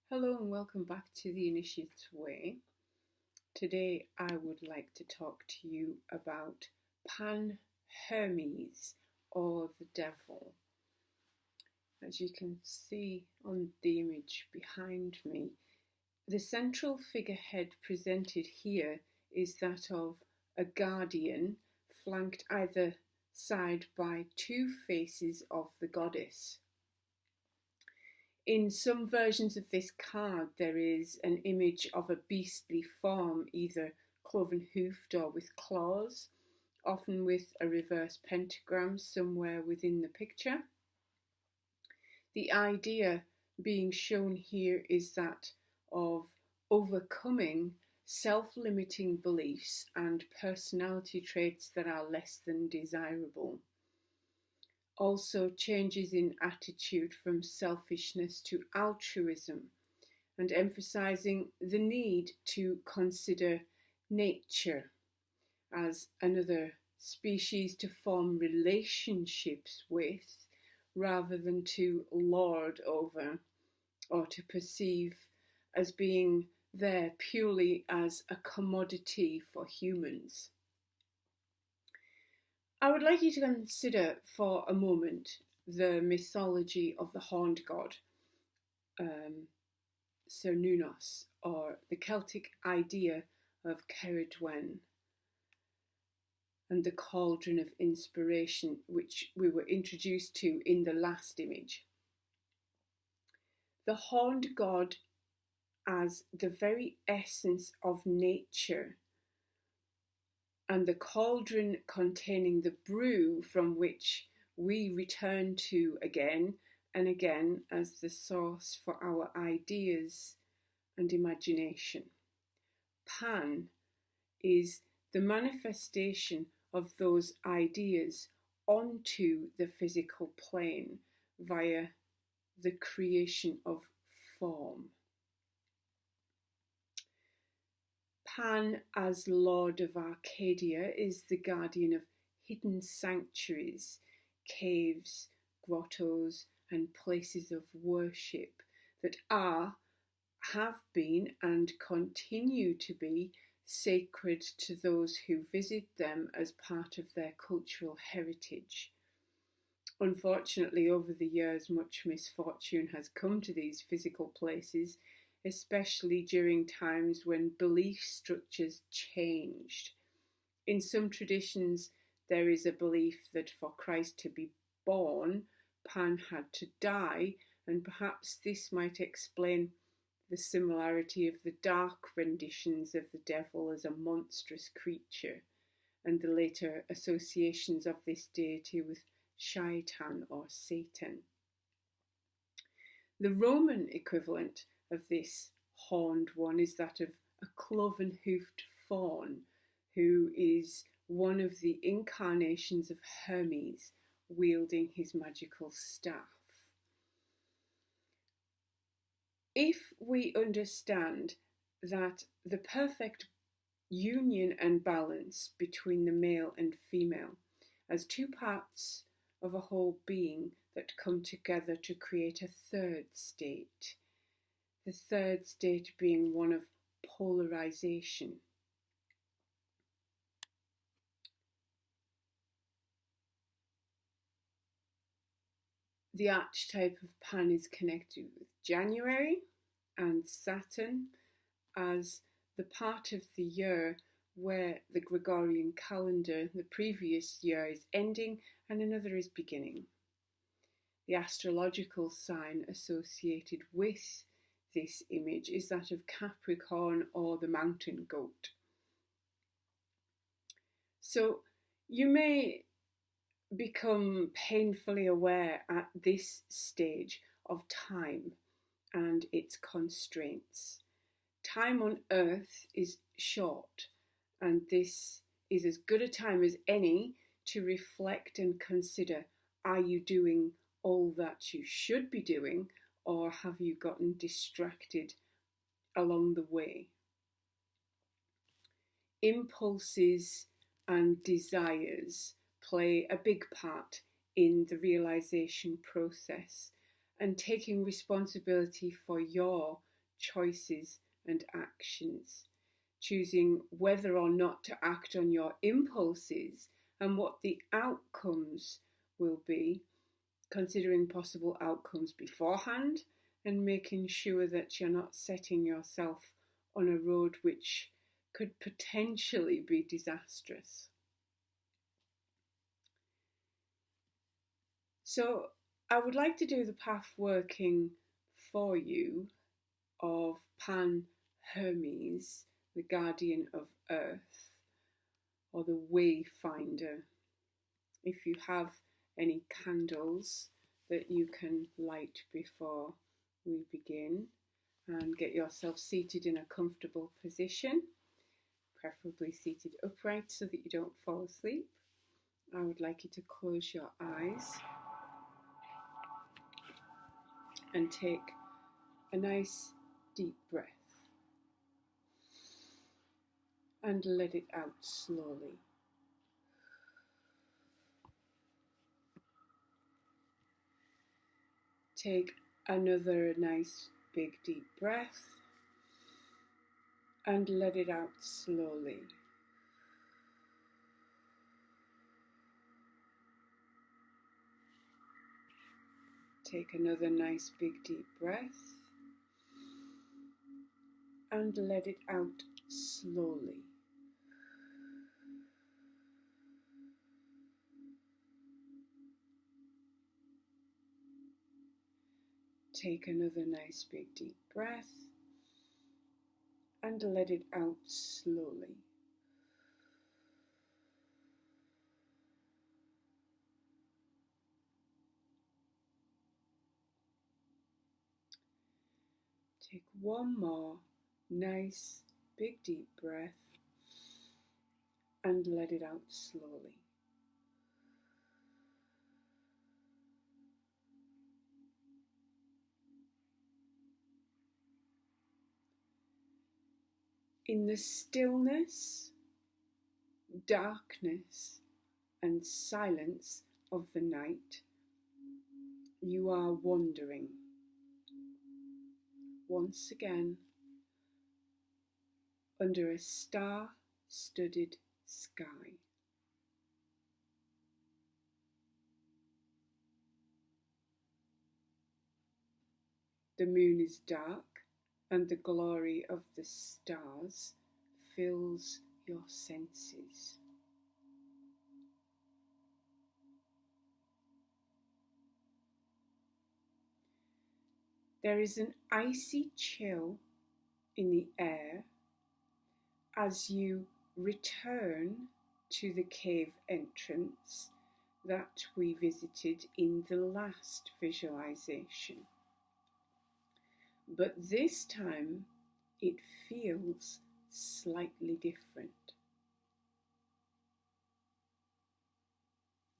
Hello and welcome back to the Initiate's Way. Today I would like to talk to you about Hermes, or the devil. As you can see on the image behind me, the central figurehead presented here is that of a guardian flanked either side by two faces of the goddess. In some versions of this card, there is an image of a beastly form, either cloven-hoofed or with claws, often with a reverse pentagram somewhere within the picture. The idea being shown here is that of overcoming self-limiting beliefs and personality traits that are less than desirable. Also, changes in attitude from selfishness to altruism, and emphasizing the need to consider nature as another species to form relationships with, rather than to lord over or to perceive as being there purely as a commodity for humans. I would like you to consider for a moment the mythology of the horned god, Cernunnos, or the Celtic idea of Cerridwen, and the cauldron of inspiration, which we were introduced to in the last image. The horned god as the very essence of nature, and the cauldron containing the brew from which we return to again and again as the source for our ideas and imagination. Pan is the manifestation of those ideas onto the physical plane via the creation of form. Pan, as Lord of Arcadia, is the guardian of hidden sanctuaries, caves, grottos, and places of worship that are, have been, and continue to be sacred to those who visit them as part of their cultural heritage. Unfortunately, over the years, much misfortune has come to these physical places, especially during times when belief structures changed. In some traditions, there is a belief that for Christ to be born, Pan had to die, and perhaps this might explain the similarity of the dark renditions of the devil as a monstrous creature, and the later associations of this deity with Shaitan or Satan. The Roman equivalent of this horned one is that of a cloven-hoofed faun, who is one of the incarnations of Hermes, wielding his magical staff. If we understand that the perfect union and balance between the male and female as two parts of a whole being that come together to create a third state, the third state being one of polarization. The archetype of Pan is connected with January and Saturn as the part of the year where the Gregorian calendar, the previous year, is ending and another is beginning. The astrological sign associated with this image is that of Capricorn, or the mountain goat. So you may become painfully aware at this stage of time and its constraints. Time on Earth is short, and this is as good a time as any to reflect and consider, are you doing all that you should be doing, or have you gotten distracted along the way? Impulses and desires play a big part in the realization process, and taking responsibility for your choices and actions, choosing whether or not to act on your impulses and what the outcomes will be, considering possible outcomes beforehand and making sure that you're not setting yourself on a road which could potentially be disastrous. So I would like to do the pathworking for you of Pan Hermes, the guardian of Earth, or the Wayfinder. If you have any candles that you can light before we begin, and get yourself seated in a comfortable position, preferably seated upright so that you don't fall asleep. I would like you to close your eyes and take a nice deep breath and let it out slowly. Take another nice big deep breath and let it out slowly. Take another nice big deep breath and let it out slowly. Take another nice big deep breath and let it out slowly. Take one more nice big deep breath and let it out slowly. In the stillness, darkness, and silence of the night, you are wandering once again under a star-studded sky. The moon is dark, and the glory of the stars fills your senses. There is an icy chill in the air as you return to the cave entrance that we visited in the last visualization. But this time it feels slightly different.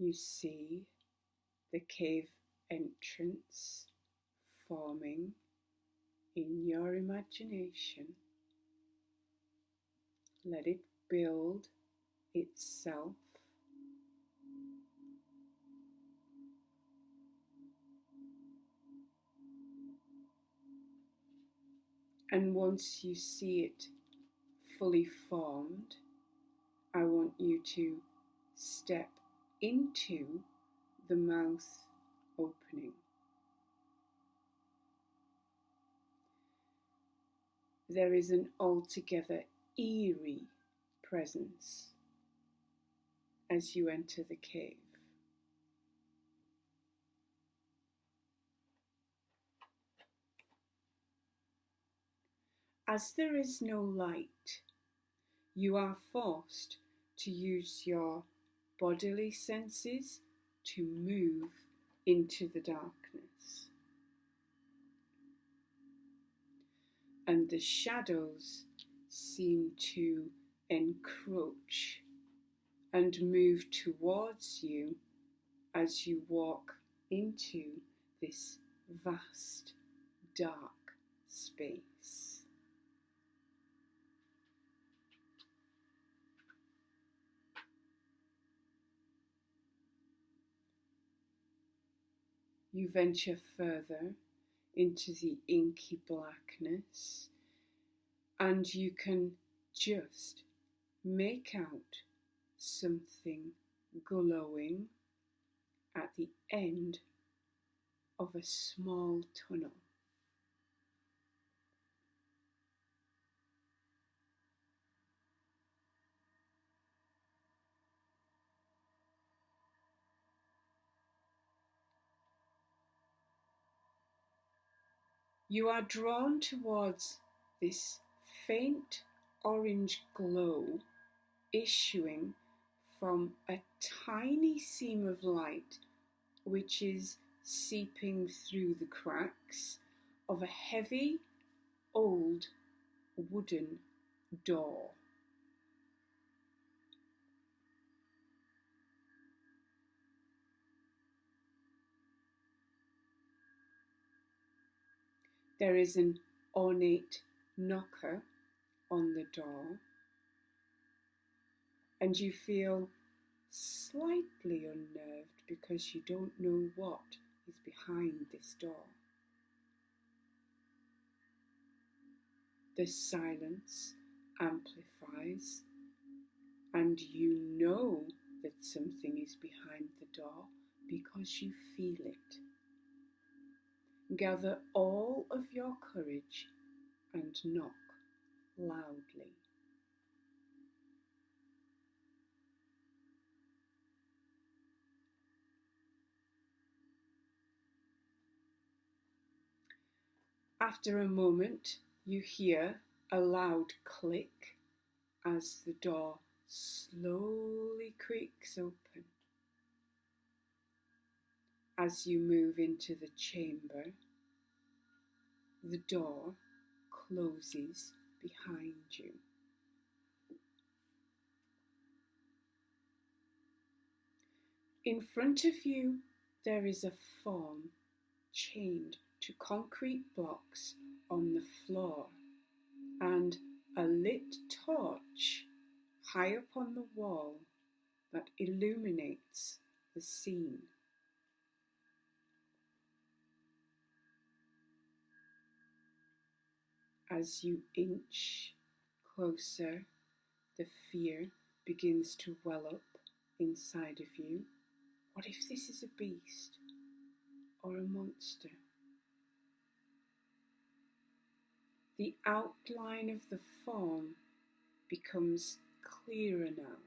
You see the cave entrance forming in your imagination. Let it build itself. And once you see it fully formed, I want you to step into the mouth opening. There is an altogether eerie presence as you enter the cave. As there is no light, you are forced to use your bodily senses to move into the darkness. And the shadows seem to encroach and move towards you as you walk into this vast, dark space. You venture further into the inky blackness, and you can just make out something glowing at the end of a small tunnel. You are drawn towards this faint orange glow issuing from a tiny seam of light which is seeping through the cracks of a heavy, old wooden door. There is an ornate knocker on the door, and you feel slightly unnerved because you don't know what is behind this door. The silence amplifies, and you know that something is behind the door because you feel it. Gather all of your courage and knock loudly. After a moment, you hear a loud click as the door slowly creaks open. As you move into the chamber, the door closes behind you. In front of you, there is a form chained to concrete blocks on the floor, and a lit torch high up on the wall that illuminates the scene. As you inch closer, the fear begins to well up inside of you. What if this is a beast or a monster? The outline of the form becomes clearer now.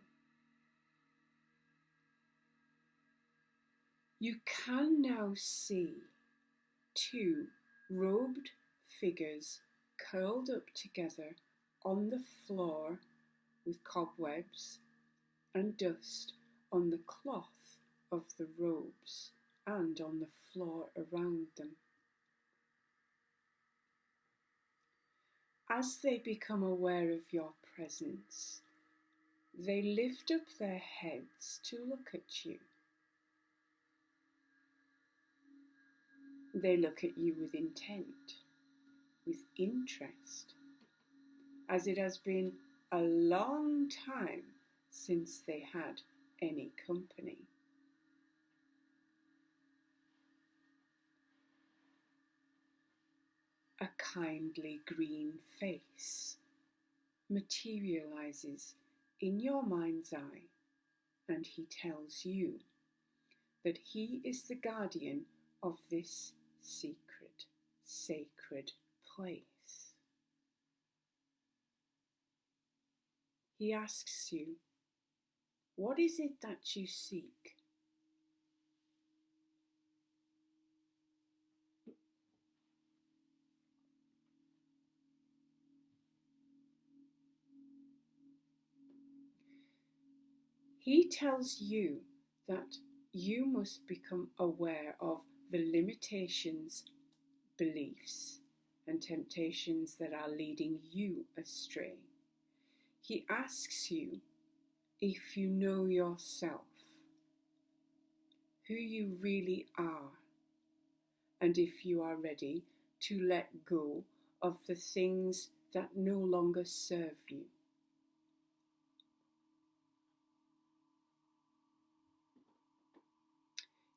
You can now see two robed figures curled up together on the floor with cobwebs and dust on the cloth of the robes and on the floor around them. As they become aware of your presence, they lift up their heads to look at you. They look at you with intent, with interest, as it has been a long time since they had any company. A kindly green face materializes in your mind's eye, and he tells you that he is the guardian of this secret, sacred place. He asks you, what is it that you seek? He tells you that you must become aware of the limitations, beliefs, and temptations that are leading you astray. He asks you if you know yourself, who you really are, and if you are ready to let go of the things that no longer serve you.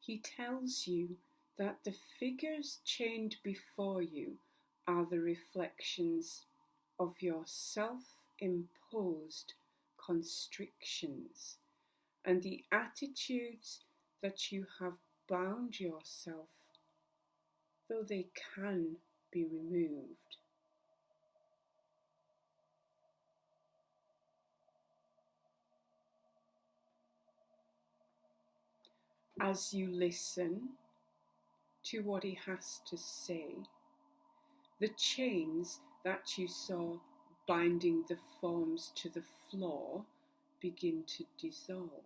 He tells you that the figures chained before you are the reflections of your self-imposed constrictions and the attitudes that you have bound yourself, though they can be removed. As you listen to what he has to say, the chains that you saw binding the forms to the floor begin to dissolve,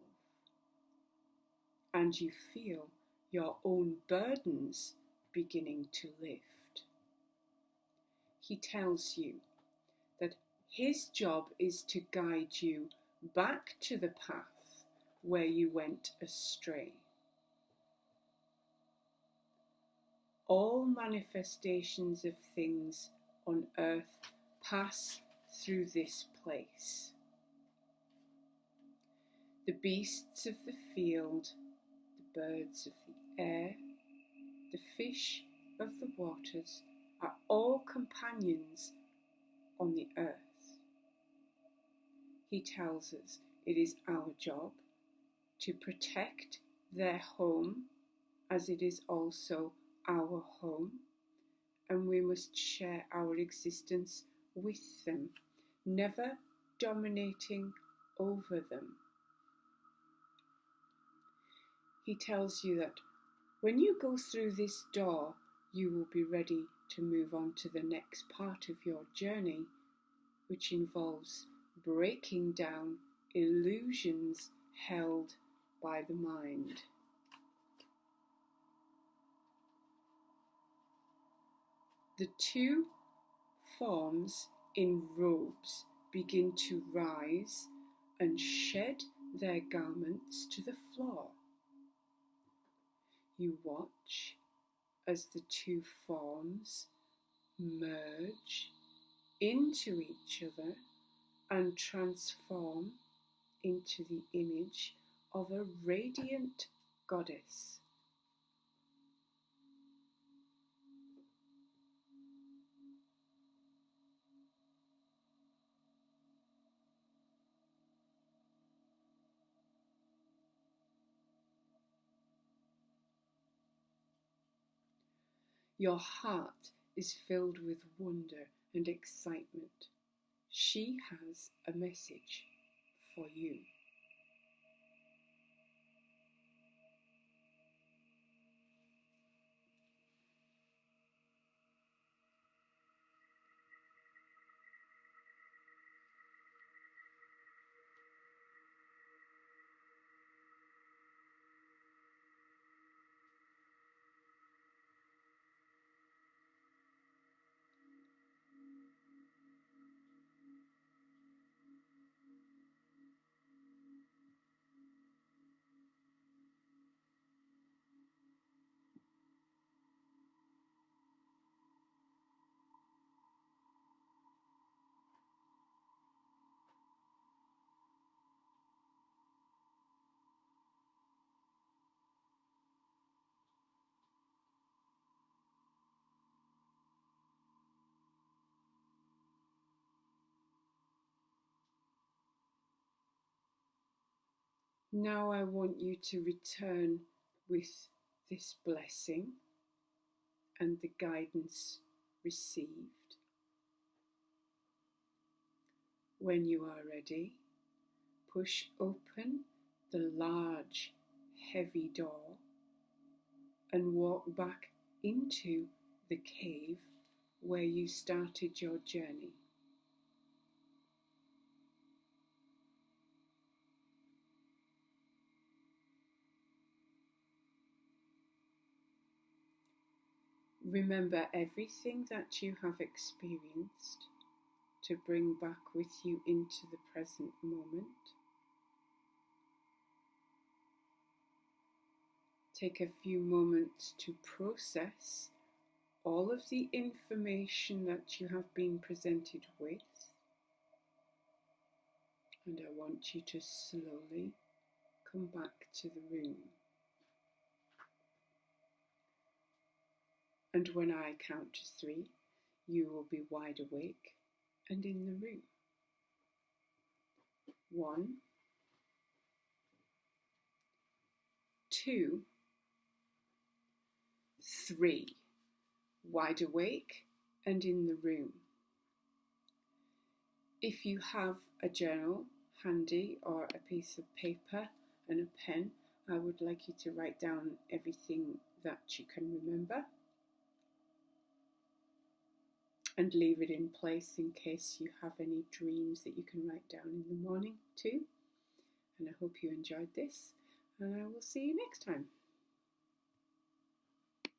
and you feel your own burdens beginning to lift. He tells you that his job is to guide you back to the path where you went astray. All manifestations of things on earth pass through this place. The beasts of the field, the birds of the air, the fish of the waters are all companions on the earth. He tells us it is our job to protect their home as it is also our home, and we must share our existence with them, never dominating over them. He tells you that when you go through this door, you will be ready to move on to the next part of your journey, which involves breaking down illusions held by the mind. The two forms in robes begin to rise and shed their garments to the floor. You watch as the two forms merge into each other and transform into the image of a radiant goddess. Your heart is filled with wonder and excitement. She has a message for you. Now I want you to return with this blessing and the guidance received. When you are ready, push open the large, heavy door and walk back into the cave where you started your journey. Remember everything that you have experienced to bring back with you into the present moment. Take a few moments to process all of the information that you have been presented with, and I want you to slowly come back to the room. And when I count to 3, you will be wide awake and in the room. 1, 2, 3. Wide awake and in the room. If you have a journal handy or a piece of paper and a pen, I would like you to write down everything that you can remember and leave it in place in case you have any dreams that you can write down in the morning too. And I hope you enjoyed this, and I will see you next time.